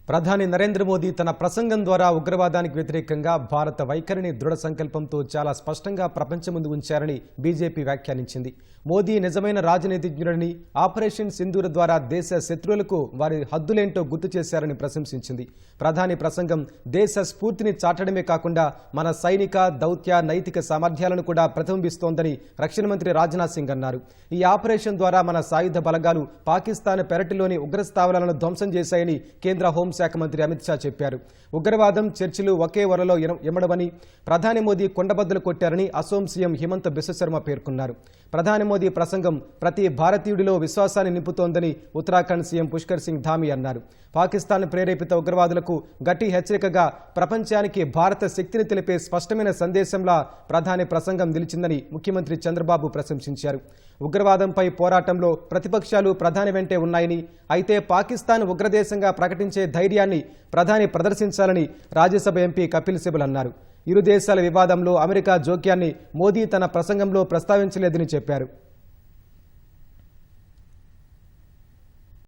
ప్రధాని నరేంద్ర మోదీ తన ప్రసంగం ద్వారా ఉగ్రవాదానికి వ్యతిరేకంగా భారత వైఖరిని దృఢ సంకల్పంతో చాలా స్పష్టంగా ప్రపంచం ముందు ఉంచారని బీజేపీ వ్యాఖ్యానించింది. మోదీ నిజమైన రాజనీతిజ్ఞుడని, ఆపరేషన్ సింధూర్ ద్వారా దేశ శత్రువులకు వారి హద్దులేంటో గుర్తు చేశారని ప్రశంసించింది. ప్రధాని ప్రసంగం దేశ స్ఫూర్తిని చాటడమే కాకుండా మన సైనిక, దౌత్య, నైతిక సామర్థ్యాలను కూడా ప్రతిబింబిస్తోందని రక్షణ మంత్రి రాజ్నాథ్ సింగ్ అన్నారు. ఈ ఆపరేషన్ ద్వారా మన సాయుధ బలగాలు పాకిస్తాన్ పెరటిలోని ఉగ్రస్థావరాలను ధ్వంసం చేశాయని కేంద్ర హోంశాఖ మంత్రి అమిత్ షా చెప్పారు. ఉగ్రవాదం, చర్చలు ఒకే వరలో ఎమడవని ప్రధాని మోదీ కొండబద్దలు కొట్టారని అసోం సీఎం హిమంత బిశ్వ శర్మ పేర్కొన్నారు. ప్రధాని మోదీ ప్రసంగం ప్రతి భారతీయుడిలో విశ్వాసాన్ని నింపుతోందని ఉత్తరాఖండ్ సీఎం పుష్కర్ సింగ్ ధామీ అన్నారు. పాకిస్తాన్ ప్రేరేపిత ఉగ్రవాదులకు గట్టి హెచ్చరికగా ప్రపంచానికి భారత శక్తిని తెలిపే స్పష్టమైన సందేశంలా ప్రధాని ప్రసంగం నిలిచిందని ముఖ్యమంత్రి చంద్రబాబు ప్రశంసించారు. ఉగ్రవాదంపై పోరాటంలో ప్రతిపక్షాలు ప్రధాని వెంటే ఉన్నాయని, అయితే పాకిస్తాన్ ఉగ్రదేశంగా ప్రకటించే ధైర్యాన్ని ప్రధాని ప్రదర్శించాలని రాజ్యసభ ఎంపీ కపిల్ సిబల్ అన్నారు. ఇరు దేశాల వివాదంలో అమెరికా జోక్యాన్ని మోదీ తన ప్రసంగంలో ప్రస్తావించలేదని చెప్పారు.